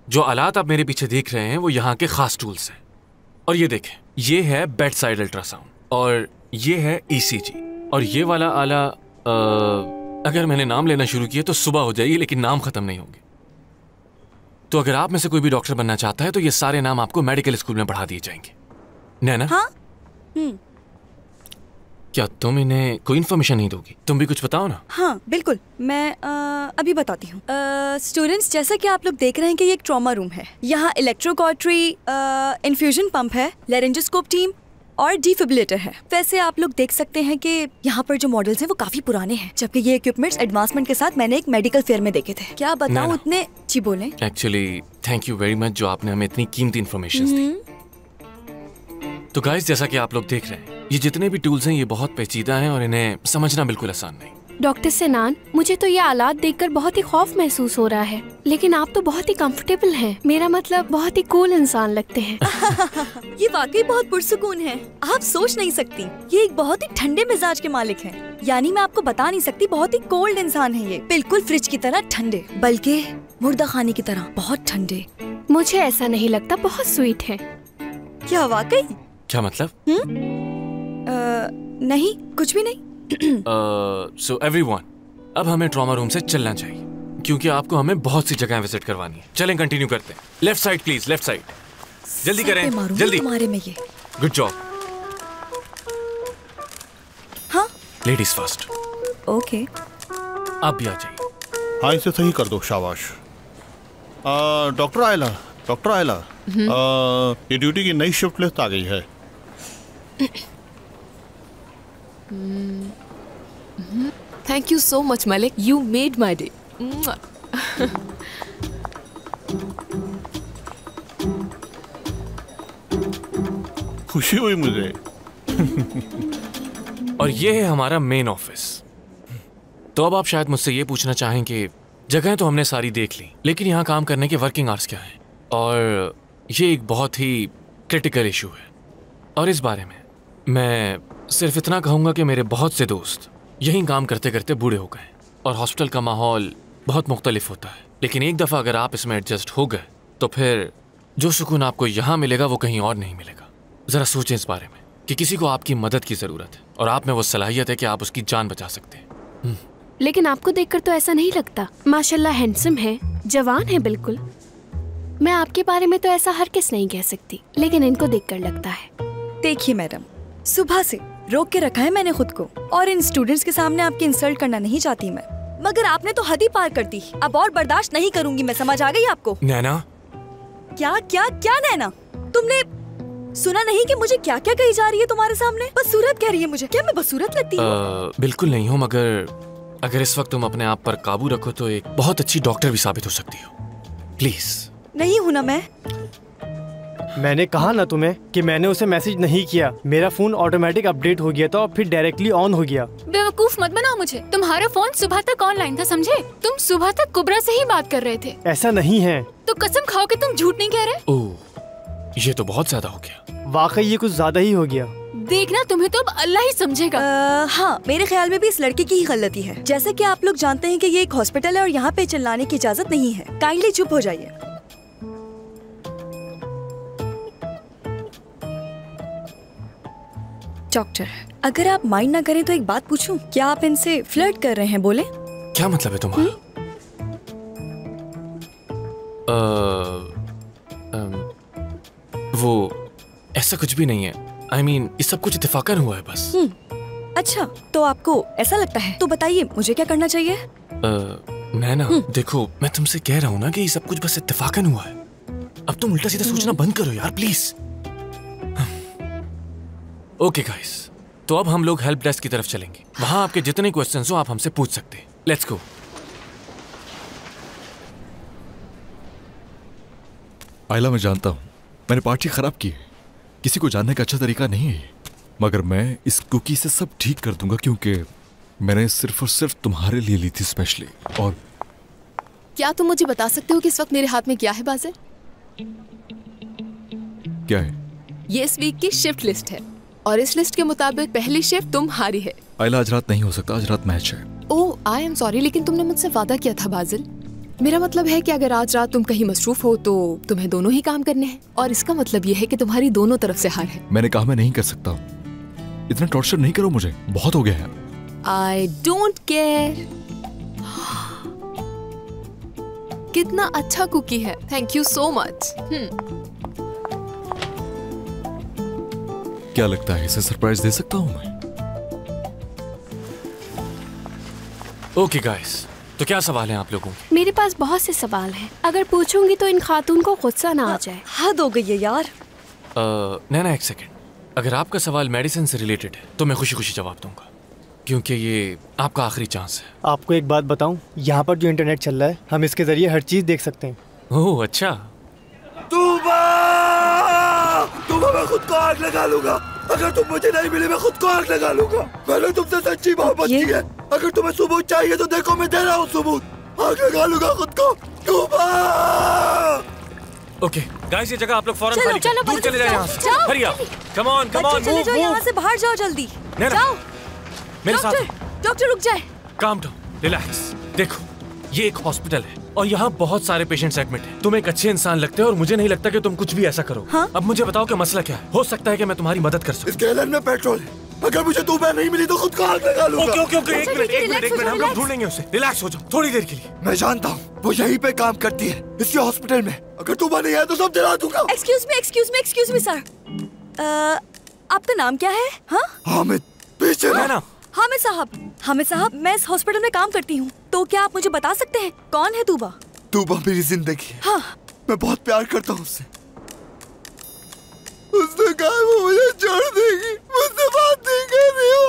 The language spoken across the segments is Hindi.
जो आलात आप मेरे पीछे देख रहे हैं वो यहाँ के खास टूल्स हैं। और ये देखें, ये है बेड साइड अल्ट्रासाउंड और ये है ECG। और ये वाला आला अगर मैंने नाम लेना शुरू किया तो सुबह हो जाएगी, लेकिन नाम खत्म नहीं होंगे। तो अगर आप में से कोई भी डॉक्टर बनना चाहता है तो ये सारे नाम आपको मेडिकल स्कूल में पढ़ा दिए जाएंगे। नैना, हाँ? क्या तुम इन्हें कोई इन्फॉर्मेशन नहीं दोगी? तुम भी कुछ बताओ ना। हाँ बिल्कुल, मैं अभी बताती हूँ। स्टूडेंट्स, जैसा कि आप लोग देख रहे हैं कि ये एक ट्रॉमा रूम है। यहाँ इलेक्ट्रोकॉर्टरी, इन्फ्यूजन पंप है, लेरेंजोस्कोप टीम और डिफिब्रिलेटर है। वैसे आप लोग देख सकते हैं कि यहाँ पर जो मॉडल्स हैं वो काफी पुराने हैं, जबकि ये इक्विपमेंट्स एडवांसमेंट के साथ मैंने एक मेडिकल फेयर में देखे थे। क्या बताऊँ उतने। जी बोले। Actually thank you very much जो आपने हमें इतनी कीमती इन्फॉर्मेशन दी। तो गाइस, जैसा कि आप लोग देख रहे हैं, ये जितने भी टूल्स हैं ये बहुत पेचीदा हैं और इन्हें समझना बिल्कुल आसान नहीं। डॉक्टर सिनान, मुझे तो ये आलात देखकर बहुत ही खौफ महसूस हो रहा है, लेकिन आप तो बहुत ही कंफर्टेबल हैं। मेरा मतलब बहुत ही कूल इंसान लगते हैं। ये वाकई बहुत पुरसुकून है, आप सोच नहीं सकती। ये एक बहुत ही ठंडे मिजाज के मालिक हैं। यानी मैं आपको बता नहीं सकती, बहुत ही कोल्ड इंसान है ये। बिल्कुल फ्रिज की तरह ठंडे, बल्कि मुर्दा खाने की तरह बहुत ठंडे। मुझे ऐसा नहीं लगता, बहुत स्वीट है। क्या वाकई? क्या मतलब? नहीं, कुछ भी नहीं। सो एवरीवन, अब हमें ट्रॉमा रूम से चलना चाहिए क्योंकि आपको हमें बहुत सी जगह विजिट करवानी है। चलें, कंटिन्यू करते हैं। Left side please, left side. जल्दी करें, जल्दी। तुम्हारे में ये। Good job. हाँ, लेडीज फर्स्ट। ओके, आप भी आ जाइए। हाँ, इसे सही कर दो, शाबाश। डॉक्टर आयला, डॉक्टर आयला, ये ड्यूटी की नई शिफ्ट लिस्ट आ गई है। Thank you so much, Malik. You made my day. खुशी हुई मुझे। और ये है हमारा मेन ऑफिस। तो अब आप शायद मुझसे ये पूछना चाहें कि जगह तो हमने सारी देख ली, लेकिन यहाँ काम करने के वर्किंग आवर्स क्या हैं? और ये एक बहुत ही क्रिटिकल इशू है। और इस बारे में मैं सिर्फ इतना कहूँगा कि मेरे बहुत से दोस्त यहीं काम करते करते बूढ़े हो गए और हॉस्पिटल का माहौल बहुत मुख्तलिफ होता है। लेकिन एक दफ़ा अगर आप इसमें एडजस्ट हो गए तो फिर जो सुकून आपको यहाँ मिलेगा वो कहीं और नहीं मिलेगा। ज़रा सोचें इस बारे में कि किसी को आपकी मदद की ज़रूरत है और आप में वो सलाहियत है कि आप उसकी जान बचा सकते हैं। लेकिन आपको देखकर तो ऐसा नहीं लगता। माशाल्लाह हैंडसम है, जवान है बिल्कुल। मैं आपके बारे में तो ऐसा हर किस नहीं कह सकती, लेकिन इनको देखकर लगता है। देखिए मैडम, सुबह से रोक के रखा है मैंने खुद को, और इन स्टूडेंट्स के सामने आपकी इंसल्ट करना नहीं चाहती मैं, मगर आपने तो हद ही पार कर दी। अब और बर्दाश्त नहीं करूंगी मैं, समझ आ गई आपको? नैना। क्या क्या क्या नैना? तुमने सुना नहीं कि मुझे क्या क्या कही जा रही है तुम्हारे सामने? बदसूरत कह रही है मुझे। क्या मैं बदसूरत लगती हूँ? बिल्कुल नहीं हूँ, मगर अगर इस वक्त तुम अपने आप पर काबू रखो तो एक बहुत अच्छी डॉक्टर भी साबित हो सकती हो। प्लीज। नहीं हूँ ना मैं। मैंने कहा ना तुम्हें कि मैंने उसे मैसेज नहीं किया। मेरा फोन ऑटोमेटिक अपडेट हो गया था और फिर डायरेक्टली ऑन हो गया। बेवकूफ मत बनाओ मुझे। तुम्हारा फोन सुबह तक ऑनलाइन था, समझे? तुम सुबह तक कुबरा से ही बात कर रहे थे। ऐसा नहीं है। तो कसम खाओ कि तुम झूठ नहीं कह रहे। ओह, ये तो बहुत ज्यादा हो गया। वाकई ये कुछ ज्यादा ही हो गया। देखना, तुम्हें तो अब अल्लाह ही समझेगा। हाँ, मेरे ख्याल में भी इस लड़के की ही गलती है। जैसे कि आप लोग जानते हैं कि ये एक हॉस्पिटल है और यहाँ पे चिल्लाने की इजाजत नहीं है। काइंडली चुप हो जाइए। डॉक्टर, अगर आप माइंड ना करें तो एक बात पूछूं? क्या आप इनसे फ्लर्ट कर रहे हैं? बोले। क्या मतलब है तुम्हारा? वो ऐसा कुछ भी नहीं है। I mean, ये सब कुछ इत्तेफाकन हुआ है बस। अच्छा, तो आपको ऐसा लगता है? तो बताइए मुझे क्या करना चाहिए? नैना, देखो मैं तुमसे कह रहा हूँ ना कि ये सब कुछ बस इत्तेफाकन हुआ है। अब तुम उल्टा सीधा सोचना बंद करो यार, प्लीज। ओके गाइस, तो अब हम लोग हेल्प डेस्क की तरफ चलेंगे। वहाँ आपके जितने क्वेश्चंस हो आप हमसे पूछ सकते हैं। Let's go. आयला, मैं जानता हूँ मैंने पार्टी खराब की है। किसी को जानने का अच्छा तरीका नहीं है, मगर मैं इस कुकी से सब ठीक कर दूंगा क्योंकि मैंने सिर्फ और सिर्फ तुम्हारे लिए ली थी स्पेशली। और क्या तुम मुझे बता सकते हो कि इस वक्त मेरे हाथ में क्या है बाज़िल? क्या है? ये इस वीक की शिफ्ट लिस्ट है और इस लिस्ट के मुताबिक पहली शिफ्ट तुम हारी है। आयला, आज रात नहीं हो सकता, आज रात मैच है। ओह, आई एम सॉरी, लेकिन तुमने मुझसे वादा किया था बाज़िल। मेरा मतलब है कि अगर आज रात तुम कहीं मसरूफ हो तो तुम्हें दोनों ही काम करने हैं, और इसका मतलब ये है कि तुम्हारी दोनों तरफ से हार है। मैंने कहा मैं नहीं कर सकता। इतना टॉर्चर नहीं करो मुझे, बहुत हो गया है। I don't care. कितना अच्छा कुकी है, थैंक यू सो मच। क्या लगता है इसे सरप्राइज दे सकता हूँ मैं? ओके गाइस, तो क्या सवाल हैं आप लोगों के? मेरे पास बहुत से सवाल हैं। अगर पूछूंगी तो इन खातून को गुस्सा ना आ जाए। हद हो गई है यार। नैना एक सेकंड, अगर आपका सवाल मेडिसिन से रिलेटेड है तो मैं खुशी खुशी जवाब दूंगा, क्योंकि ये आपका आखिरी चांस है। आपको एक बात बताऊं, यहाँ पर जो इंटरनेट चल रहा है हम इसके जरिए हर चीज देख सकते हैं। ओह अच्छा। तूबा मैं खुद को आग लगा लूंगा। अगर तुम मुझे नहीं मिले मैं खुद को आग लगा लूंगा। मैंने तुमसे सच्ची मोहब्बत की है। अगर तुम्हें सबूत चाहिए तो देखो मैं दे रहा हूँ सबूत। आग लगा लूंगा खुद को। तूबा। ओके गाइस, ये जगह आप लोग फौरन खाली चलो, दूर चले जाएं यहाँ से। हरी अप, कम ऑन चले जाओ यहाँ से, बाहर जाओ जल्दी। जाओ मेरे साथ। डॉक्टर रुक जाए। Calm down, relax. देखो ये एक हॉस्पिटल है और यहाँ बहुत सारे पेशेंट्स एडमिट हैं। तुम एक अच्छे इंसान लगते हो और मुझे नहीं लगता कि तुम कुछ भी ऐसा करो। हाँ? अब मुझे बताओ कि मसला क्या है। हो सकता है कि मैं तुम्हारी मदद कर सकूं। इस गैलन में पेट्रोल है। अगर मुझे तूबा नहीं मिली तो खुद को आग लगा लूंगा। ओके, एक मिनट हम लोग ढूंढेंगे उसे। रिलैक्स हो जाओ थोड़ी देर के लिए। मैं जानता हूँ वो यहीं पे काम करती है, इसी हॉस्पिटल में। अगर तूबा नहीं आया तो सब जला दूंगा। एक्सक्यूज मी सर, आपका नाम क्या है? हाँ हामिद, पीछे ना। हामिद साहब, मैं इस हॉस्पिटल में काम करती हूँ, तो क्या आप मुझे बता सकते हैं कौन है तूबा? तूबा मेरी जिंदगी है। हाँ। मैं बहुत प्यार करता हूँ उससे। उसने कहा वो मुझे छोड़ देगी, मुझसे बात नहीं कर रही हो।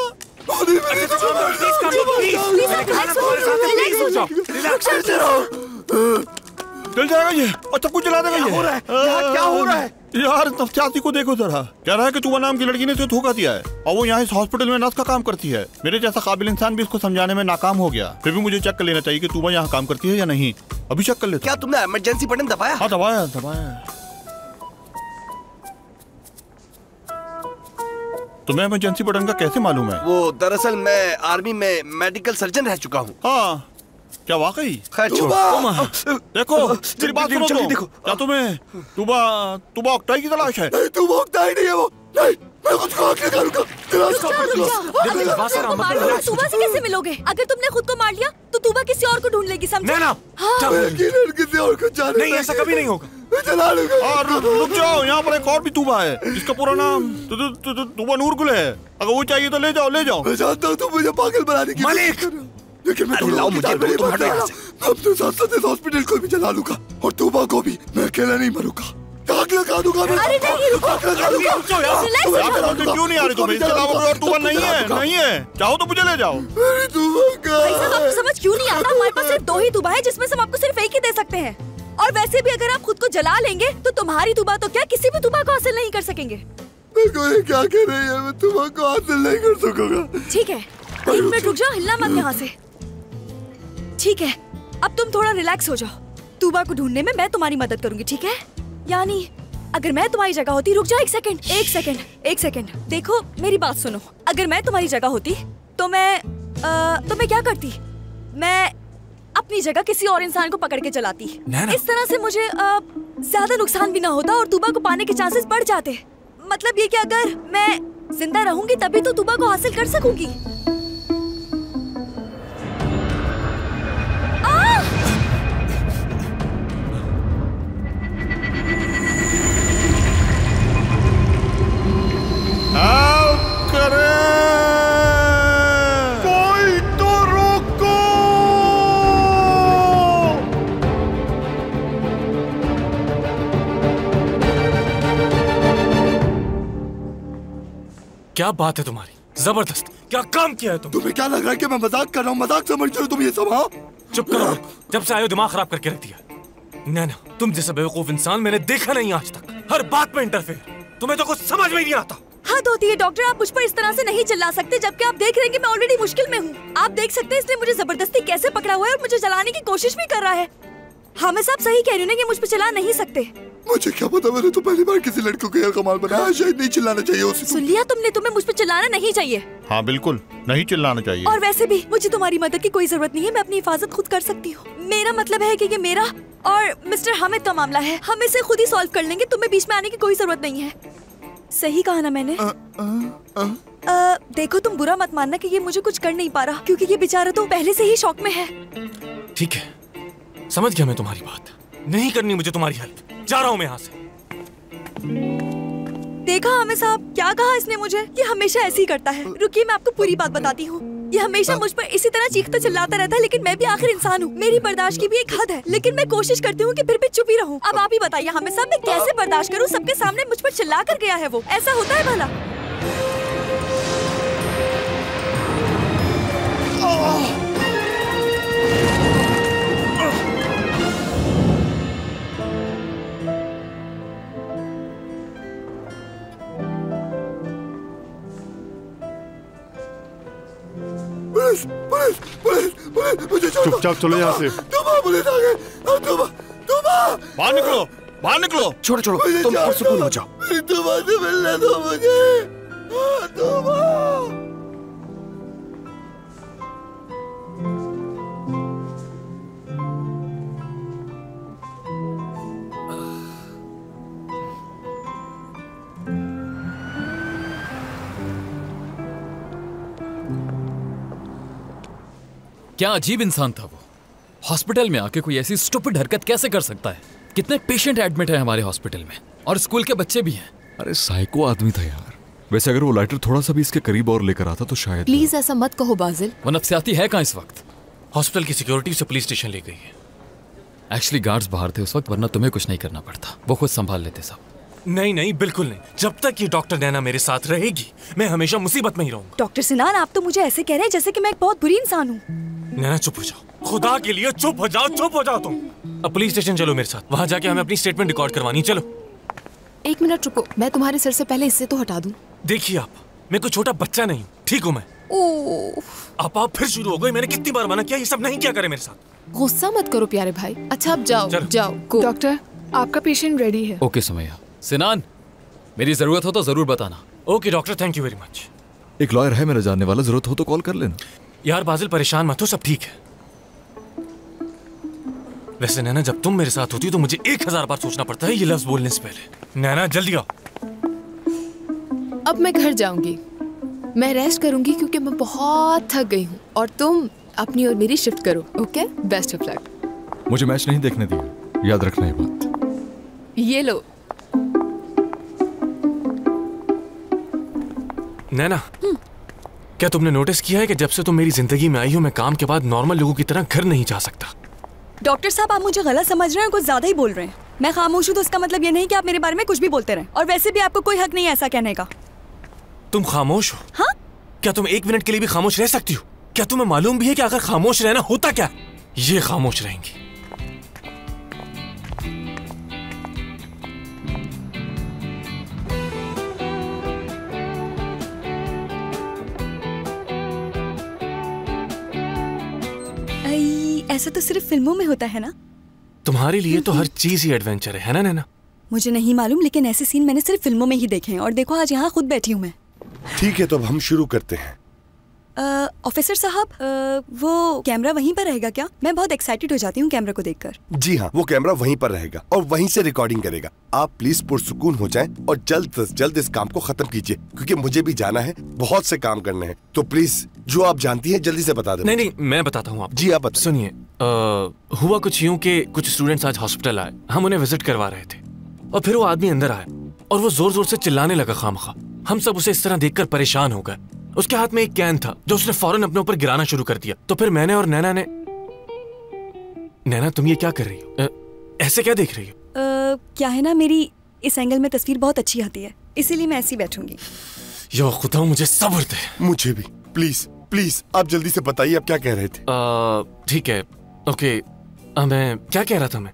चल जाएगा ये और सब कुछ जला देगा ये। क्या हो रहा है? यार नफसियाती को देखो जरा। कह रहा है कि तूबा नाम की लड़की ने इसे धोखा दिया है और वो यहाँ इस हॉस्पिटल में नर्स का काम करती है। मेरे जैसा काबिल इंसान भी इसको समझाने में नाकाम हो गया। फिर भी मुझे चेक कर लेना चाहिए कि तूबा यहाँ काम करती है या नहीं। अभी चेक कर लेते। क्या तुमने इमरजेंसी बटन दबाया? हाँ दबाया। तुम्हें इमरजेंसी बटन का कैसे मालूम है? वो दरअसल मैं आर्मी में मेडिकल सर्जन रह चुका हूँ। हाँ क्या वाकई? खैर छोड़ो। देखो मेरी बात सुनो तो। देखो क्या तुम्हें तूबा ऑक्टाई की तलाश है? नहीं, तूबा ऑक्टाई नहीं है वो। नहीं, मैं खुद को आग लगा लूंगा। तूबा से कैसे मिलोगे? अगर तुमने खुद को मार लिया तो तूबा किसी और को ढूंढ लेगी, समझे? किसी और को जाने नहीं, ऐसा कभी नहीं होगा। चला लूंगा। रुक जाओ, यहाँ पर एक और भी तूबा है जिसका पूरा नाम तूबा नूरगुल है। अगर वो चाहिए तो ले जाओ। मैं जानता हूँ तुम मुझे पागल बनाने की मालिक, लेकिन मैं अपने साथ साथ इस हॉस्पिटल को भी जला लूंगा और तूबा को भी। मैं अकेला नहीं मरूंगा, आग लगा दूंगा। अरे नहीं, क्यों नहीं आ रही तुम्हें? इसके अलावा और तूबा नहीं है। चाहो तो मुझे ले जाओ। मेरी तूबा भाई साहब, आपको समझ क्यों नहीं आता? हमारे पास सिर्फ 2 ही तूबा है जिसमें से हम आपको सिर्फ एक ही दे सकते हैं। और वैसे भी अगर आप खुद को जला लेंगे तो तुम्हारी तूबा तो क्या किसी भी तूबा को हासिल नहीं कर सकेंगे। क्या कर रही है? मैं तूबा को हासिल नहीं कर सकूंगा। ठीक है, 1 मिनट रुक जाओ, हिलना मत यहाँ से। ठीक है, अब तुम थोड़ा रिलैक्स हो जाओ। तूबा को ढूंढने में मैं तुम्हारी मदद करूंगी, ठीक है? यानी अगर मैं तुम्हारी जगह होती, रुक जाओ एक सेकंड। देखो मेरी बात सुनो। अगर मैं तुम्हारी जगह होती तो मैं क्या करती? मैं अपनी जगह किसी और इंसान को पकड़ के चलाती। इस तरह से मुझे ज्यादा नुकसान भी ना होता और तूबा को पाने के चांसेस बढ़ जाते। मतलब ये कि अगर मैं जिंदा रहूंगी तभी तो तूबा को हासिल कर सकूंगी। कोई तो रोको। क्या बात है तुम्हारी? जबरदस्त, क्या काम किया है तुम्हें क्या लग रहा है कि मैं मजाक कर रहा हूँ? मजाक समझ रहे हो तुम ये सब? हाँ चुप करो, जब से आए हो दिमाग खराब करके रख दिया। नैना, तुम जैसा बेवकूफ इंसान मैंने देखा नहीं आज तक। हर बात में इंटरफेयर। तुम्हें तो कुछ समझ में ही नहीं आता। हद होती है डॉक्टर, आप मुझ पर इस तरह से नहीं चिल्ला सकते जबकि आप देख रहे हैं कि मैं ऑलरेडी मुश्किल में हूँ। आप देख सकते हैं इसने मुझे जबरदस्ती कैसे पकड़ा हुआ है और मुझे जलाने की कोशिश भी कर रहा है। हामिद साहब सही कह रही हूँ ना कि मुझ पे चिल्ला नहीं सकते। मुझे क्या पता, मैंने तो पहली बार किसी लड़के को यार कमाल बनाया। शायद नहीं चिल्लाना चाहिए उसे। सुन लिया तुमने, तुम्हें मुझ पे चिल्लाना नहीं चाहिए। हाँ बिल्कुल नहीं चिल्लाना चाहिए। और वैसे भी मुझे तुम्हारी मदद की कोई जरूरत नहीं है, मैं अपनी हिफाजत खुद कर सकती हूँ। मेरा मतलब है कि ये मेरा और मिस्टर हामिद का मामला है, हम इसे खुद ही सॉल्व कर लेंगे, तुम्हें बीच में आने की कोई जरूरत नहीं है। सही कहा ना मैंने? देखो तुम बुरा मत मानना कि ये मुझे कुछ कर नहीं पा रहा, क्योंकि ये बेचारा तो पहले से ही शॉक में है। ठीक है, समझ गया मैं तुम्हारी बात। नहीं करनी मुझे तुम्हारी हेल्प, जा रहा हूँ मैं यहाँ से। देखा हामिद साहब क्या कहा इसने मुझे? ये हमेशा ऐसे ही करता है। रुकिए मैं आपको पूरी बात बताती हूँ। ये हमेशा मुझ पर इसी तरह चीखता चिल्लाता रहता है, लेकिन मैं भी आखिर इंसान हूँ, मेरी बर्दाश्त की भी एक हद है, लेकिन मैं कोशिश करती हूँ कि फिर भी चुप ही रहूँ। अब आप ही बताइए हामिद साहब, मैं कैसे बर्दाश्त करूँ? सबके सामने मुझ पर चिल्ला कर गया है वो, ऐसा होता है भला? पुलिस पुलिस पुलिस पुलिस, मुझे छोड़ो। चुपचाप चलो यहाँ से। पुलिस आ गए। बाहर निकलो, बाहर निकलो। छोड़ो छोड़ो, तुम पुरसुकून हो जाओ। तुमा से मिलने दो मुझे। तुमा। क्या अजीब इंसान था वो। हॉस्पिटल में आके कोई ऐसी स्टूपिड हरकत कैसे कर सकता है? कितने पेशेंट एडमिट हैं हमारे हॉस्पिटल में, और स्कूल के बच्चे भी हैं। अरे साइको आदमी था यार। वैसे अगर वो लाइटर थोड़ा सा भी इसके करीब और लेकर आता तो शायद। प्लीज ऐसा मत कहो बाजिल। वो नफ्सियाती है कहाँ इस वक्त? हॉस्पिटल की सिक्योरिटी से पुलिस स्टेशन ले गई है। एक्चुअली गार्ड्स बाहर थे उस वक्त, वरना तुम्हें कुछ नहीं करना पड़ता, वो खुद संभाल लेते सब। नहीं नहीं बिल्कुल नहीं, जब तक ये डॉक्टर नैना मेरे साथ रहेगी मैं हमेशा मुसीबत में ही रहूंगा। डॉक्टर सिनान आप तो मुझे ऐसे कह रहे हैं जैसे कि मैं एक बहुत बुरी इंसान हूँ। नैना चुप हो जाओ, खुदा के लिए चुप हो जाओ, चुप हो जाओ तुम। अब पुलिस स्टेशन चलो मेरे साथ, वहाँ जाके हमें अपनी स्टेटमेंट रिकॉर्ड करवानी। चलो। एक मिनट रुको, मैं तुम्हारे सर से पहले इससे तो हटा दूं। देखिए आप, मैं कोई छोटा बच्चा नहीं हूँ, ठीक हूँ मैं। आप फिर शुरू हो गए। मैंने कितनी बार मना किया ये सब नहीं क्या करे मेरे साथ। गुस्सा मत करो प्यारे भाई। अच्छा अब जाओ जाओ। डॉक्टर आपका पेशेंट रेडी है। ओके सुमैया। सिनान, मेरी जरूरत हो तो जरूर बताना। Okay doctor, thank you very much. एक लॉयर है मेरा जानने वाला, जरूरत हो तो कॉल कर लेना। यार बाजिल परेशान मत हो, सब ठीक है। वैसे नैना जब तुम मेरे साथ होती हो तो मुझे 1000 बार सोचना पड़ता है ये लफ्ज बोलने से पहले। नैना जल्दी आओ। अब मैं घर जाऊंगी, मैं रेस्ट करूंगी क्योंकि मैं बहुत थक गई हूँ, और तुम अपनी और मेरी शिफ्ट करो। Okay, best of luck. मुझे मैच नहीं देखने दिया, याद रखना ये बात। ये लो। नैना, क्या तुमने नोटिस किया है कि जब से तुम मेरी जिंदगी में आई हो मैं काम के बाद नॉर्मल लोगों की तरह घर नहीं जा सकता? डॉक्टर साहब आप मुझे गलत समझ रहे हैं, कुछ ज्यादा ही बोल रहे हैं। मैं खामोश हूँ तो इसका मतलब ये नहीं कि आप मेरे बारे में कुछ भी बोलते रहें, और वैसे भी आपको कोई हक नहीं है ऐसा कहने का। तुम खामोश हो? हाँ? क्या तुम एक मिनट के लिए भी खामोश रह सकती हो? क्या तुम्हें मालूम भी है कि अगर खामोश रहना होता क्या? ये खामोश रहेंगी। ऐसा तो सिर्फ फिल्मों में होता है ना? तुम्हारे लिए तो हर चीज ही एडवेंचर है ना नैना? मुझे नहीं मालूम, लेकिन ऐसे सीन मैंने सिर्फ फिल्मों में ही देखे हैं, और देखो आज यहाँ खुद बैठी हूँ मैं। ठीक है तो अब हम शुरू करते हैं। ऑफिसर साहब, वो कैमरा वहीं पर रहेगा क्या? मैं बहुत एक्साइटेड हो जाती हूँ कैमरा को देखकर। जी हाँ, वो कैमरा वहीं पर रहेगा और वहीं से रिकॉर्डिंग करेगा। आप प्लीज पुरसुकून हो जाएं और जल्द से जल्द इस काम को खत्म कीजिए, क्योंकि मुझे भी जाना है, बहुत से काम करने हैं। तो प्लीज जो आप जानती हैं जल्दी से बता दें। नहीं नहीं, मैं बताता हूँ आपको। जी आप बताइए। सुनिए, हुआ कुछ यूं कि कुछ स्टूडेंट्स आज हॉस्पिटल आए, हम उन्हें विजिट करवा रहे थे, और फिर वो आदमी अंदर आया और वो जोर जोर से चिल्लाने लगा खामखा। हम सब उसे इस तरह देखकर परेशान हो गए। उसके हाथ में एक कैन था जो उसने फौरन अपने ऊपर गिराना शुरू कर दिया। तो फिर मैंने और नैना ने। नैना तुम ये क्या कर रही हो? ऐसे क्या देख रही हो? क्या है ना, मेरी इस एंगल में तस्वीर बहुत अच्छी आती है, इसीलिए मैं ऐसी बैठूंगी। यो खुदा, मुझे सब्र दे। मुझे भी। प्लीज प्लीज आप जल्दी से बताइए आप क्या कह रहे थे। ठीक है, ओके। मैं क्या कह रहा था? मैं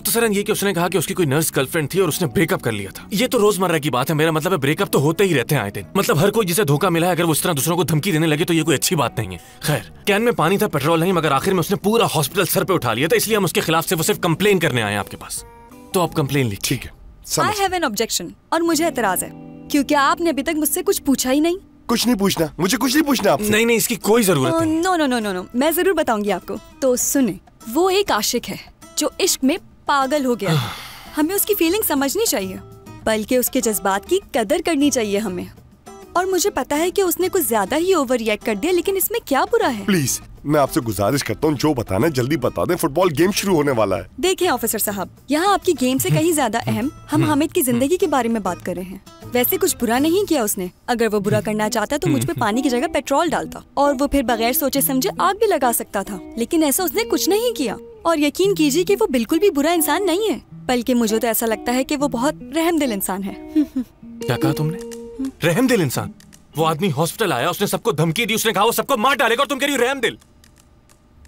मुख्तसरन ये कि उसने कहा कि उसकी कोई नर्स गर्लफ्रेंड थी और उसने ब्रेकअप कर लिया था। ये तो रोजमर्रा की बात है। मेरा मतलब है ब्रेकअप तो होते ही रहते हैं आए दिन। मतलब हर कोई जिसे धोखा मिला है अगर वो इस तरह दूसरों को धमकी देने लगे तो ये कोई अच्छी बात नहीं है। खैर, कैन में पानी था, पेट्रोल नहीं, मगर आखिर में उसने पूरा हॉस्पिटल सर पे उठा लिया था। इसलिए हम उसके खिलाफ सिर्फ कंप्लेन करने आए हैं आपके पास। तो आप कंप्लेन लिखिए। ठीक है। आई हैव एन ऑब्जेक्शन और मुझे एतराज है क्योंकि आपने अभी तक मुझसे कुछ पूछा ही नहीं। कुछ नहीं पूछना, मुझे कुछ नहीं पूछना आपसे। नहीं नहीं, इसकी कोई जरूरत नहीं। No no no no no, मैं जरूर बताऊंगी आपको। तो सुने, वो एक आशिक है जो इश्क में पागल हो गया है। हमें उसकी फीलिंग समझनी चाहिए, बल्कि उसके जज्बात की कदर करनी चाहिए हमें। और मुझे पता है कि उसने कुछ ज्यादा ही ओवर रिएक्ट कर दिया, लेकिन इसमें क्या बुरा है? प्लीज, मैं आपसे गुजारिश करता हूँ, जो बताना जल्दी बता दें, फुटबॉल गेम शुरू होने वाला है। देखें ऑफिसर साहब, यहाँ आपकी गेम से कहीं ज्यादा अहम हम हामिद की जिंदगी के बारे में बात कर रहे हैं। वैसे कुछ बुरा नहीं किया उसने। अगर वो बुरा करना चाहता तो मुझ पे पानी की जगह पेट्रोल डालता और वो फिर बगैर सोचे समझे आग भी लगा सकता था, लेकिन ऐसा उसने कुछ नहीं किया। और यकीन कीजिए कि वो बिल्कुल भी बुरा इंसान नहीं है, बल्कि मुझे तो ऐसा लगता है कि वो बहुत रहमदिल इंसान है। क्या कहा तुमने? रहमदिल इंसान? वो आदमी हॉस्पिटल आया, उसने सबको धमकी दी, उसने कहा वो सबको मार डालेगा और तुम कह रही हो रहमदिल?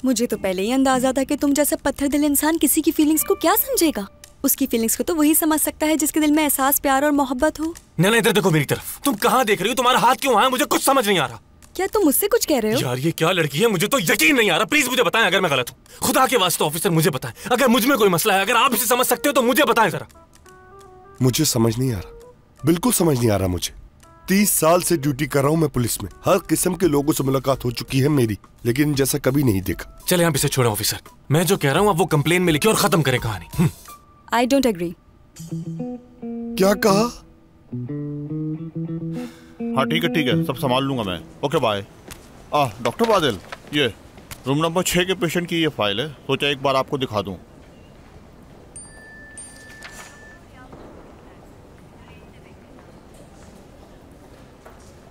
मुझे तो पहले ही अंदाजा था कि तुम जैसा पत्थर दिल इंसान किसी की फीलिंग्स को क्या समझेगा। उसकी फीलिंग्स को तो वही समझ सकता है जिसके दिल में एहसास, प्यार और मोहब्बत हो। नहीं, इधर देखो मेरी तरफ। तुम कहाँ देख रही हो? तुम्हारा हाथ क्यों आया? मुझे कुछ समझ नहीं आ रहा। क्या तुम मुझसे कुछ कह रहे हो? यार ये क्या लड़की है, मुझे तो यकीन नहीं आ रहा। प्लीज मुझे बताएं अगर मैं गलत हूँ। खुदा के वास्ते ऑफिसर मुझे बताएं, अगर मुझ में कोई मसला है, अगर आप इसे समझ सकते हो तो मुझे बताएं जरा। मुझे समझ नहीं आ रहा, बिल्कुल समझ नहीं आ रहा मुझे। 30 साल से ड्यूटी कर रहा हूँ मैं पुलिस में। हर किस्म के लोगों से मुलाकात हो चुकी है मेरी, लेकिन जैसा कभी नहीं देखा। चले आप इसे छोड़ें ऑफिसर। मैं जो कह रहा हूँ आप वो कंप्लेन में लिखिए और खत्म करें कहानी। I don't agree. क्या कहा? हाँ ठीक है, सब संभाल लूंगा मैं। Okay bye. डॉक्टर बादल, ये रूम नंबर 6 के पेशेंट की ये फाइल है, सोचा एक बार आपको दिखा दूं।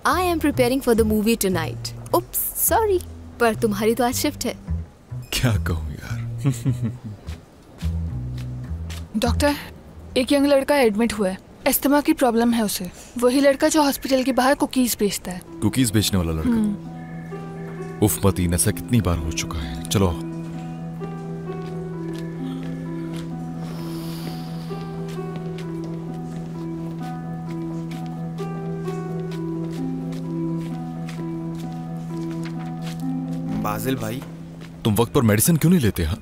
I am preparing for the movie tonight. Oops, sorry. पर तुम्हारी तो आज शिफ्ट है। क्या कहूँ यार। डॉक्टर, एक यंग लड़का एडमिट हुआ है। अस्थमा की प्रॉब्लम है उसे। वही लड़का जो हॉस्पिटल के बाहर कुकीज बेचता है। कुकीज बेचने वाला लड़का? उफ मतीन, ऐसा कितनी बार हो चुका है। चलो बाजिल भाई, तुम वक्त पर मेडिसिन क्यों नहीं लेते? हाँ,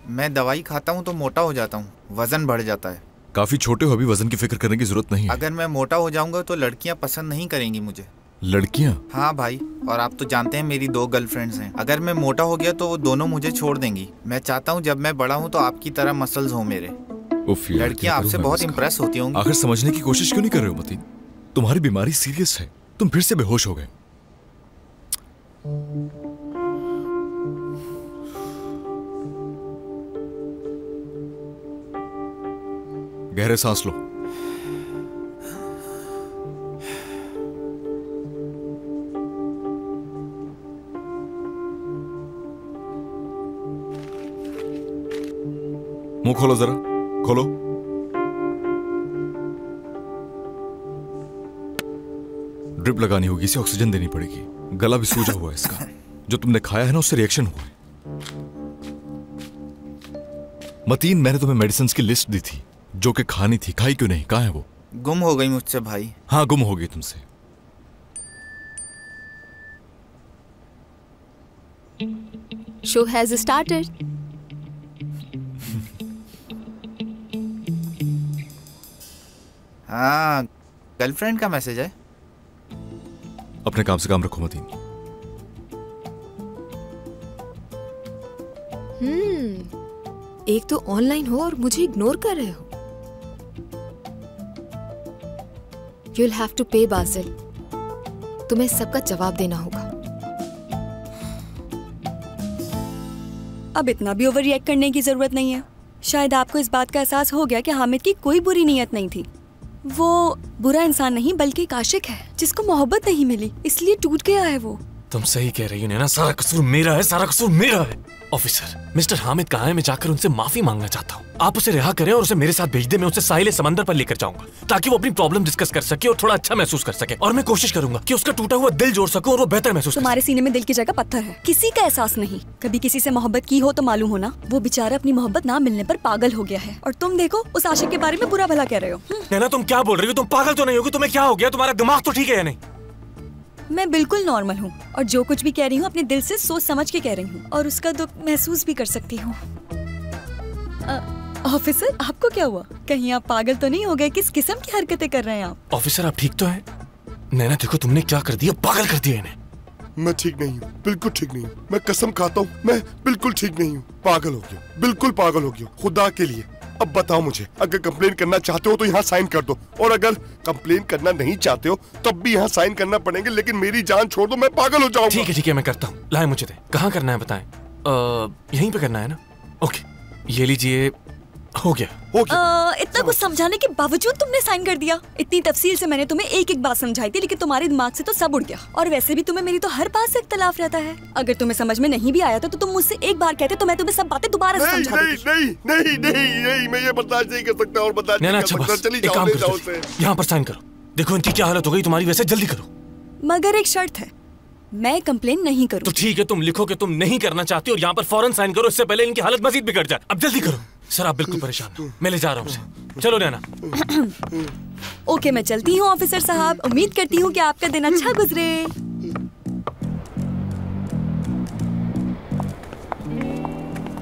मैं दवाई खाता हूँ तो मोटा हो जाता हूँ, वजन बढ़ जाता है। काफी छोटे हो, अभी वजन की फिक्र करने की जरूरत नहीं है। अगर मैं मोटा हो जाऊंगा तो लड़कियां पसंद नहीं करेंगी मुझे। लड़कियां? हाँ भाई, और आप तो जानते हैं मेरी 2 गर्लफ्रेंड्स हैं। अगर मैं मोटा हो गया तो वो दोनों मुझे छोड़ देंगी। मैं चाहता हूँ जब मैं बड़ा हूँ तो आपकी तरह मसल्स हो मेरे। लड़कियां आपसे बहुत इम्प्रेस होती होंगी। आखिर समझने की कोशिश क्यों नहीं कर रहे हो मतीन? तुम्हारी बीमारी सीरियस है, तुम फिर से बेहोश हो गए। गहरे सांस लो। मुंह खोलो जरा, खोलो। ड्रिप लगानी होगी, इसे ऑक्सीजन देनी पड़ेगी। गला भी सूजा हुआ है इसका। जो तुमने खाया है ना उससे रिएक्शन हुआ है। मतीन, मैंने तुम्हें मेडिसिन की लिस्ट दी थी जो कि खानी थी, खाई क्यों नहीं? कहाँ है वो? गुम हो गई मुझसे भाई। हाँ, गुम हो गई तुमसे। Show has started. हाँ, गर्लफ्रेंड का मैसेज है। अपने काम से काम रखो मतीन। एक तो ऑनलाइन हो और मुझे इग्नोर कर रहे हो। You'll have to pay, Basil. तुम्हें सबका जवाब देना होगा। अब इतना भी ओवर रिएक्ट करने की जरूरत नहीं है। शायद आपको इस बात का एहसास हो गया कि हामिद की कोई बुरी नीयत नहीं थी। वो बुरा इंसान नहीं बल्कि एक आशिक है जिसको मोहब्बत नहीं मिली, इसलिए टूट गया है वो। तुम सही कह रही हो नैना, सारा कसूर मेरा है, सारा कसूर मेरा है। ऑफिसर, मिस्टर हामिद कहाँ है? मैं जाकर उनसे माफी मांगना चाहता हूँ। आप उसे रिहा करें और उसे मेरे साथ भेज दे। मैं उसे साहिल समंदर पर लेकर जाऊंगा ताकि वो अपनी प्रॉब्लम डिस्कस कर सके और थोड़ा अच्छा महसूस कर सके। और मैं कोशिश करूंगा कि उसका टूटा हुआ दिल जोड़ सकूं और वो बेहतर महसूस करे। तुम्हारे सीने में दिल की जगह पत्थर है, किसी का एहसास नहीं। कभी किसी से मोहब्बत की हो तो मालूम हो ना। वो बेचारा अपनी मोहब्बत ना मिलने पर पागल हो गया है और तुम देखो उस आशिक के बारे में बुरा भला कह रहे हो। नैना, तुम क्या बोल रही हो? तुम पागल तो नहीं होगी? तुम्हें क्या हो गया? तुम्हारा दिमाग तो ठीक है या नहीं? मैं बिल्कुल नॉर्मल हूँ और जो कुछ भी कह रही हूँ अपने दिल से सोच समझ के कह रही हूँ और उसका दुख महसूस भी कर सकती हूँ। ऑफिसर, आपको क्या हुआ? कहीं आप पागल तो नहीं हो गए? किस किस्म की हरकतें कर रहे हैं आप? ऑफिसर, आप ठीक तो हैं? नैना देखो, तुमने क्या कर दिया, पागल कर दिया इन्हें। मैं ठीक नहीं हूँ, बिल्कुल ठीक नहीं हूँ। मैं कसम खाता हूँ, मैं बिल्कुल ठीक नहीं हूँ। पागल हो गया, बिल्कुल पागल हो गया, खुदा के लिए। अब बताओ मुझे, अगर कंप्लेन करना चाहते हो तो यहाँ साइन कर दो, और अगर कंप्लेन करना नहीं चाहते हो तब भी यहाँ साइन करना पड़ेंगे, लेकिन मेरी जान छोड़ दो, मैं पागल हो जाऊंगा। ठीक है, मैं करता हूँ। लाए मुझे दे। कहाँ करना है बताएं? यहीं पे करना है ना? ओके, ये लीजिए। हो गया। इतना कुछ समझाने के बावजूद तुमने साइन कर दिया। इतनी तफसील से मैंने तुम्हें एक एक बात समझाई थी, लेकिन तुम्हारे दिमाग से तो सब उड़ गया। और वैसे भी तुम्हें मेरी तो हर बात से इख्तलाफ रहता है। अगर तुम्हें समझ में नहीं भी आया था तो तुम मुझसे एक बार कहते तो मैं तुम्हें सब बातें दोबारा से समझा देती। नहीं, मैं ये बर्दाश्त नहीं कर सकता और बर्दाश्त नहीं कर सकता। चली जाओ, ले जाओ उसे। यहाँ पर साइन करो। देखो इनकी क्या हालत हो गई तुम्हारी, वैसे जल्दी करो। मगर एक शर्त है, मैं कंप्लेन नहीं करूँ। तो ठीक है, तुम लिखो कि तुम नहीं करना चाहती और यहाँ पर फौरन साइन करो, इससे पहले इनकी हालत मजीद बिगड़ जाए। अब जल्दी करो। सर, आप बिल्कुल परेशान हो, मैं ले जा रहा हूँ उसे। चलो नैना। ओके, मैं चलती हूँ ऑफिसर साहब। उम्मीद करती हूँ कि आपका दिन अच्छा गुजरे।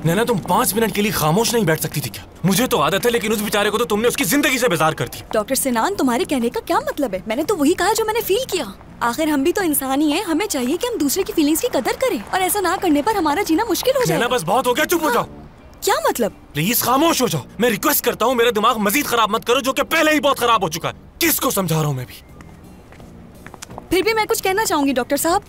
नैना, तुम 5 मिनट के लिए खामोश नहीं बैठ सकती थी क्या? मुझे तो आदत है, लेकिन उस बेचारे को तो तुमने उसकी जिंदगी से बेजार कर दिया। डॉक्टर सिनान, तुम्हारे कहने का क्या मतलब है? मैंने तो वही कहा जो मैंने फील किया। आखिर हम भी तो इंसान ही हैं। हमें चाहिए कि हम दूसरे की फीलिंग्स की कदर करें, और ऐसा ना करने पर हमारा जीना मुश्किल हो जाएगा। बस बहुत हो गया, चुप हो जाओ। क्या मतलब? प्लीज खामोश हो जाओ। मैं रिक्वेस्ट करता हूँ, मेरा दिमाग मजीद खराब मत करो, जो कि पहले ही बहुत खराब हो चुका है। किसको समझा रहा हूँ मैं भी? फिर भी मैं कुछ कहना चाहूंगी डॉक्टर साहब।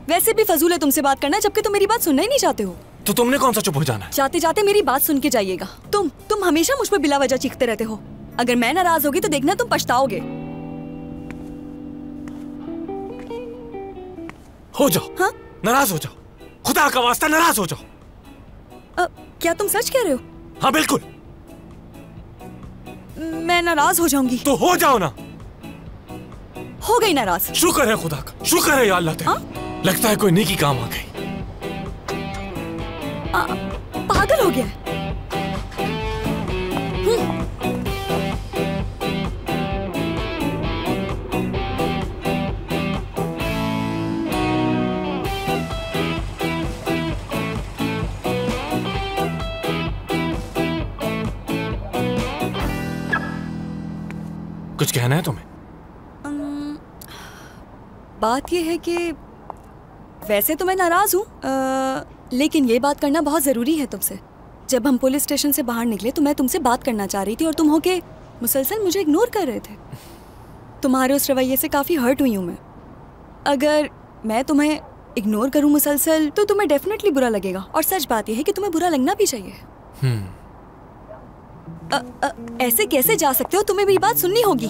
वैसे भी फजूल है तुमसे बात करना, जबकि तुम मेरी बात सुनना ही नहीं चाहते हो। तो तुमने कौन सा चुप हो जाना है? जाते जाते मेरी बात सुन के जाइएगा। तुम हमेशा मुझ पर बिला वजह चीखते रहते हो। अगर मैं नाराज होगी तो देखना तुम पछताओगे। हो जाओ। हाँ? नाराज हो जाओ, खुदा का वास्ता नाराज हो जाओ। क्या तुम सच कह रहे हो? हाँ बिल्कुल। मैं नाराज हो जाऊंगी। तो हो जाओ ना। हो गई नाराज। शुक्र है खुदा का, शुक्र है या अल्लाह तेरा। लगता है कोई नेकी काम आ गई। पागल हो गया। कुछ कहना है तुम्हें? बात यह है कि वैसे तो मैं नाराज हूँ, लेकिन ये बात करना बहुत जरूरी है तुमसे। जब हम पुलिस स्टेशन से बाहर निकले तो मैं तुमसे बात करना चाह रही थी और तुम होके मुसलसल मुझे इग्नोर कर रहे थे। तुम्हारे उस रवैये से काफी हर्ट हुई हूँ मैं। अगर मैं तुम्हें इग्नोर करूँ मुसलसल तो तुम्हें डेफिनेटली बुरा लगेगा, और सच बात यह है कि तुम्हें बुरा लगना भी चाहिए। ऐसे कैसे जा सकते हो? तुम्हें मेरी बात सुननी होगी।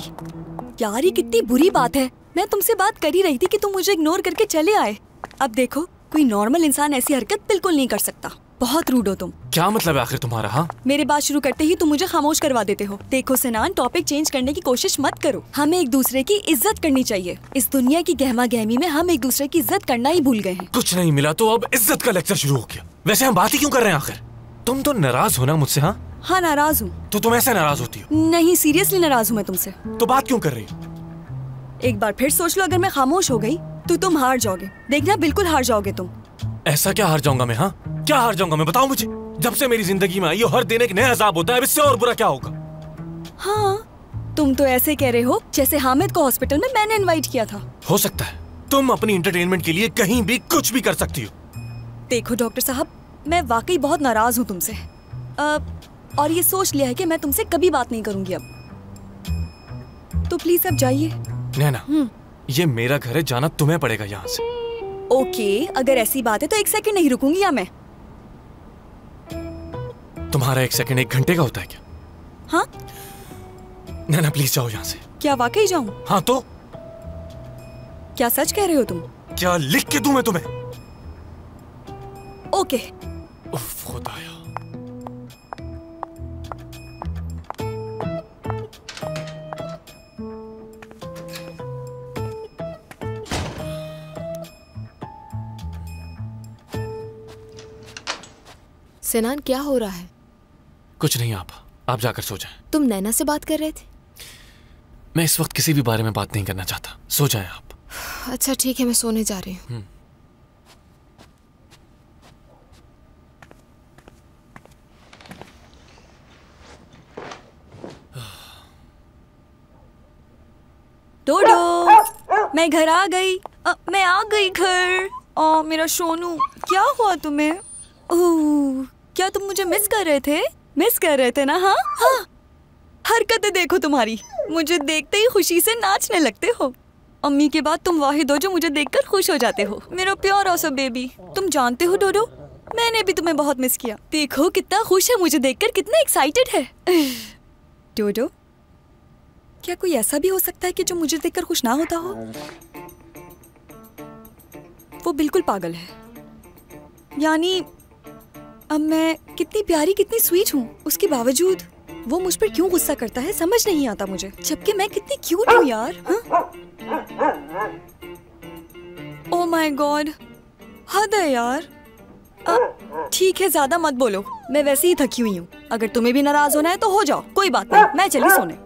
यार, ये कितनी बुरी बात है। मैं तुमसे बात कर ही रही थी कि तुम मुझे इग्नोर करके चले आए। अब देखो, कोई नॉर्मल इंसान ऐसी हरकत बिल्कुल नहीं कर सकता। बहुत रूड हो तुम। क्या मतलब है आखिर तुम्हारा? हाँ, मेरी बात शुरू करते ही तुम मुझे खामोश करवा देते हो। देखो सिनान, टॉपिक चेंज करने की कोशिश मत करो। हमें एक दूसरे की इज्जत करनी चाहिए। इस दुनिया की गहमा गहमी में हम एक दूसरे की इज्जत करना ही भूल गए हैं। कुछ नहीं मिला तो अब इज्जत का लेक्चर शुरू हो गया। वैसे हम बात ही क्यों कर रहे हैं आखिर? तुम तो नाराज हो ना मुझसे? हाँ, नाराज हूँ। तो तुम ऐसे नाराज होती हो? नहीं, सीरियसली नाराज हूँ मैं तुमसे। तो बात क्यों कर रही हो? एक बार फिर सोच लो, अगर मैं खामोश हो गई तो तुम हार जाओगे। देखना, बिल्कुल हार जाओगे तुम। ऐसा क्या हार जाऊंगा मैं? हाँ, क्या हार जाऊंगा मैं? बताओ मुझे। जब से मेरी जिंदगी में आई हो, हर दिन एक नया अजाब होता है। अब इससे और बुरा क्या होगा? हाँ, तुम तो ऐसे कह रहे हो जैसे हामिद को हॉस्पिटल में मैंने इनवाइट किया था। हो सकता है। तुम अपनी एंटरटेनमेंट के लिए कहीं भी कुछ भी कर सकती हो। देखो डॉक्टर साहब, मैं वाकई बहुत नाराज हूँ तुमसे, और ये सोच लिया है कि मैं तुमसे कभी बात नहीं करूंगी अब। तो प्लीज अब जाइए। नैना, ये मेरा घर है, जाना तुम्हें पड़ेगा यहाँ से। ओके, अगर ऐसी बात है तो 1 सेकंड नहीं रुकूंगी या मैं। तुम्हारा 1 सेकंड 1 घंटे का होता है क्या? हाँ? नैना प्लीज जाओ यहाँ से। क्या वाकई जाऊं? हाँ तो? क्या सच कह रहे हो तुम? क्या लिख के दूं मैं तुम्हें? ओके, खुदाया। सिनान, क्या हो रहा है? कुछ नहीं, आप जाकर सो जाएं। तुम नैना से बात कर रहे थे? मैं इस वक्त किसी भी बारे में बात नहीं करना चाहता। सो जाएं आप। अच्छा ठीक है, मैं सोने जा रही हूँ। डोडो, मैं घर आ गई। मैं आ गई घर। मेरा सोनू, क्या हुआ तुम्हें? ओह, क्या तुम मुझे मिस कर रहे थे? मिस कर रहे थे ना? हाँ हाँ, हरकतें देखो तुम्हारी। मुझे देखते ही खुशी से नाचने लगते हो। अम्मी के बाद तुम वाहिद हो जो मुझे देखकर खुश हो जाते हो। मेरा प्यारा सा बेबी। तुम जानते हो डोडो, मैंने भी तुम्हें बहुत मिस किया। देखो कितना खुश है मुझे देखकर, कितना एक्साइटेड है। डोडो, क्या कोई ऐसा भी हो सकता है कि जो मुझे देखकर खुश ना होता हो? वो बिल्कुल पागल है। यानी अब मैं कितनी प्यारी, कितनी स्वीट हूँ, उसके बावजूद वो मुझ पर क्यों गुस्सा करता है समझ नहीं आता मुझे, जबकि मैं कितनी क्यूट हूँ यार। ओह माय गॉड, हद है यार। ठीक है, ज्यादा मत बोलो, मैं वैसे ही थकी हुई हूँ। अगर तुम्हें भी नाराज होना है तो हो जाओ, कोई बात नहीं, मैं चली सोने।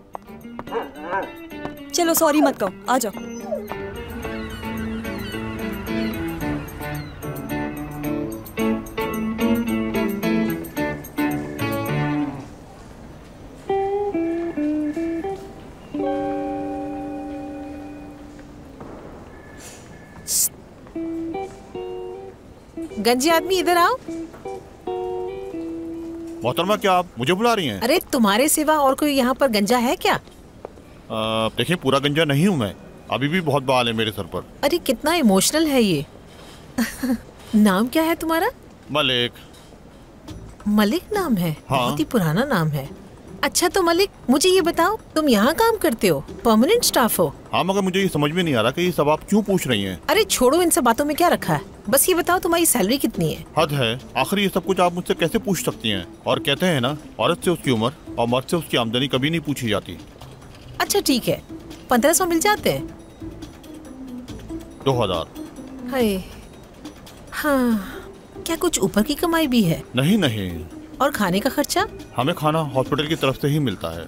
चलो सॉरी मत कहो, आ जाओ। गंजी आदमी, इधर आओ। मोहतरमा, क्या आप मुझे बुला रही हैं? अरे तुम्हारे सिवा और कोई यहाँ पर गंजा है क्या? देखिए, पूरा गंजा नहीं हूँ मैं, अभी भी बहुत बाल है मेरे सर पर। अरे कितना इमोशनल है ये। नाम क्या है तुम्हारा? मलिक। मलिक नाम है? हाँ। बहुत ही पुराना नाम है। अच्छा तो मलिक, मुझे ये बताओ, तुम यहाँ काम करते हो, परमानेंट स्टाफ हो? हाँ, मगर मुझे ये समझ में नहीं आ रहा कि ये सब आप क्यों पूछ रही हैं? अरे छोड़ो, इन सब बातों में क्या रखा है, बस ये बताओ तुम्हारी सैलरी कितनी है? हद है, आखिर ये सब कुछ आप मुझसे कैसे पूछ सकती हैं? और कहते हैं ना, औरत से उसकी उम्र और मर्द से उसकी आमदनी कभी नहीं पूछी जाती। अच्छा ठीक है, 1500 मिल जाते हैं? 2000। हाय, हाँ, क्या कुछ ऊपर की कमाई भी है? नहीं नहीं। और खाने का खर्चा? हमें खाना हॉस्पिटल की तरफ से ही मिलता है,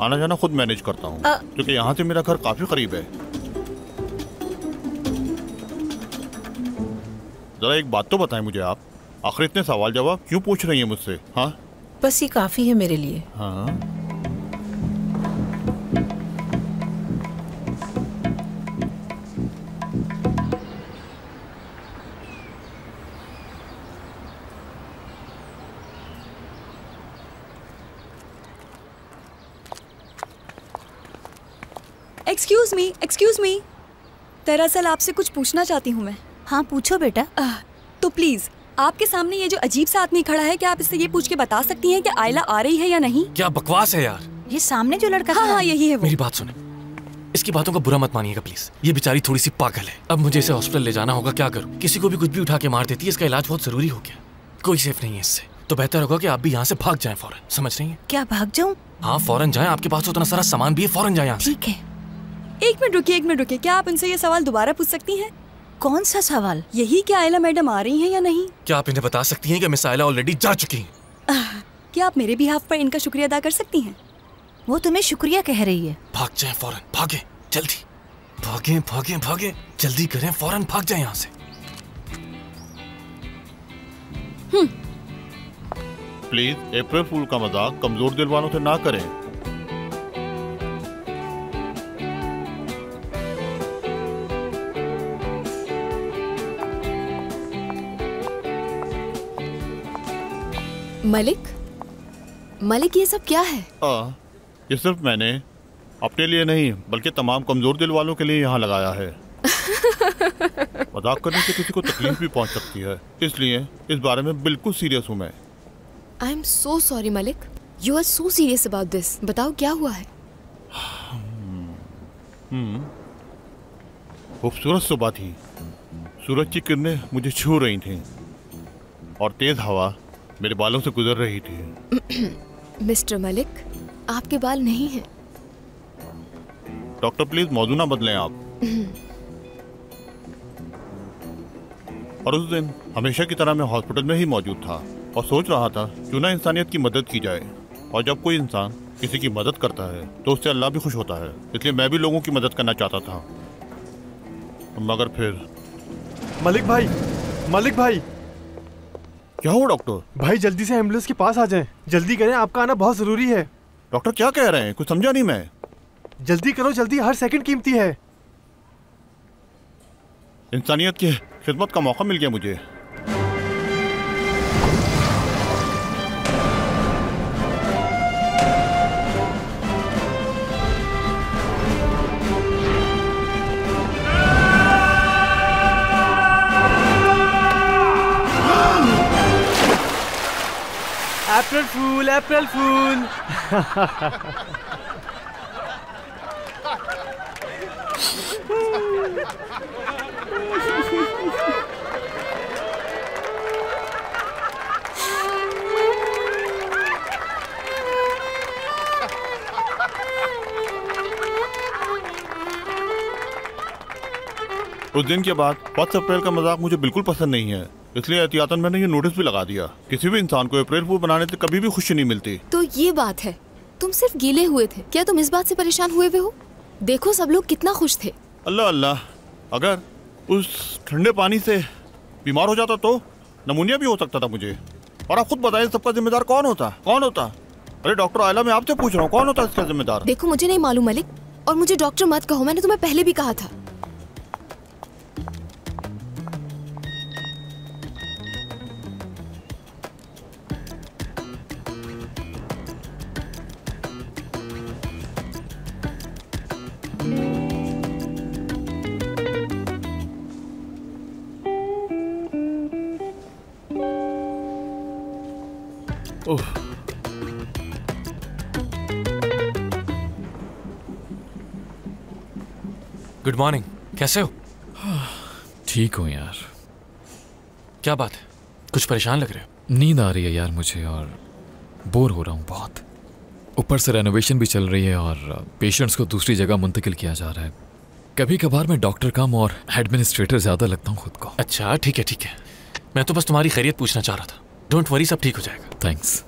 आना जाना खुद मैनेज करता हूँ, क्योंकि यहाँ से मेरा घर काफी करीब है। जरा एक बात तो बताएं मुझे आप, आखिर इतने सवाल जवाब क्यों पूछ रही हैं मुझसे? हाँ बस ये काफी है मेरे लिए। हाँ, एक्सक्यूज मी, दरअसल आपसे कुछ पूछना चाहती हूँ मैं। हाँ पूछो बेटा। तो प्लीज, आपके सामने ये जो अजीब सा आदमी खड़ा है, क्या आप इससे ये पूछ के बता सकती हैं कि आयला आ रही है या नहीं? क्या बकवास है यार। ये सामने जो लड़का हाँ हाँ यही है वो। मेरी बात सुने, इसकी बातों का बुरा मत मानिएगा प्लीज। ये बेचारी थोड़ी सी पागल है। अब मुझे इसे हॉस्पिटल ले जाना होगा, क्या करूँ? किसी को भी कुछ भी उठा के मार देती है, इसका इलाज बहुत जरूरी हो गया, कोई सेफ नहीं है इससे। तो बेहतर होगा कि आप भी यहाँ से भाग जाएं फौरन, समझ रही हैं? क्या भाग जाऊँ? हाँ फौरन जाएं, आपके पास उतना सारा सामान भी है, फौरन जाएं यहाँ से। ठीक है। एक मिनट रुकिए, क्या आप उनसे ये सवाल दोबारा पूछ सकती हैं? कौन सा सवाल? यही कि आयला मैडम आ रही हैं या नहीं? क्या आप इन्हें बता सकती हैं कि मिस आयला ऑलरेडी जा चुकी हैं? क्या आप मेरे बिहाफ पर इनका शुक्रिया अदा कर सकती हैं? वो तुम्हें शुक्रिया कह रही है। भाग जाएं फौरन, भागे जल्दी, भागे भागे भागे, जल्दी करें, फौरन भाग जाएं यहाँ से। प्लीज अप्रैल फूल का मजाक कमजोर दिल वालों से ना करें। मलिक ये सब क्या है? ये सिर्फ मैंने अपने लिए नहीं बल्कि तमाम कमजोर दिल वालों के लिए यहाँ लगाया है। मजाक करने से किसी को तकलीफ भी पहुँच सकती है, इसलिए इस बारे में बिल्कुल सीरियस हूँ मैं। I am so sorry Malik, you are so serious about this. बताओ क्या हुआ है? खूबसूरत सुबह थी, सूरज की किरणें मुझे छू रही थी और तेज हवा मेरे बालों से गुजर रही थी। मिस्टर मलिक, आपके बाल नहीं हैं। डॉक्टर प्लीज मौजू ना बदलें आप। और उस दिन हमेशा की तरह मैं हॉस्पिटल में ही मौजूद था और सोच रहा था क्यों ना इंसानियत की मदद की जाए। और जब कोई इंसान किसी की मदद करता है तो उससे अल्लाह भी खुश होता है। इसलिए मैं भी लोगों की मदद करना चाहता था, मगर फिर मलिक भाई, मलिक भाई, क्या हुआ डॉक्टर? भाई जल्दी से एम्बुलेंस के पास आ जाएं। जल्दी करें, आपका आना बहुत जरूरी है। डॉक्टर क्या कह रहे हैं? कुछ समझा नहीं मैं। जल्दी करो, जल्दी, हर सेकंड कीमती है। इंसानियत की खिदमत का मौका मिल गया मुझे। अप्रैल फूल, अप्रैल फूल। उस दिन के बाद 5 अप्रैल का मजाक मुझे बिल्कुल पसंद नहीं है, इसलिए एहतियातन मैंने ये नोटिस भी लगा दिया। किसी भी इंसान को अप्रैल फूल बनाने से कभी भी खुशी नहीं मिलती। तो ये बात है, तुम सिर्फ गीले हुए थे, क्या तुम इस बात से परेशान हुए हो? देखो सब लोग कितना खुश थे। अल्लाह अल्लाह, अगर उस ठंडे पानी से बीमार हो जाता तो नमूनिया भी हो सकता था मुझे। और आप खुद बताएं सबका जिम्मेदार कौन होता? कौन होता? अरे डॉक्टर आयला, मैं आपसे पूछ रहा हूँ, कौन होता इसका जिम्मेदार? देखो मुझे नहीं मालूम मलिक, और मुझे डॉक्टर मत कहो, मैंने तुम्हें पहले भी कहा था। गुड मॉर्निंग, कैसे हो? ठीक हूँ यार। क्या बात है, कुछ परेशान लग रहे हो? नींद आ रही है यार मुझे और बोर हो रहा हूँ बहुत। ऊपर से रेनोवेशन भी चल रही है और पेशेंट्स को दूसरी जगह मुंतकिल किया जा रहा है। कभी कभार मैं डॉक्टर कम और एडमिनिस्ट्रेटर ज्यादा लगता हूँ खुद को। अच्छा ठीक है ठीक है, मैं तो बस तुम्हारी खैरियत पूछना चाह रहा था। डोंट वरी, सब ठीक हो जाएगा। थैंक्स।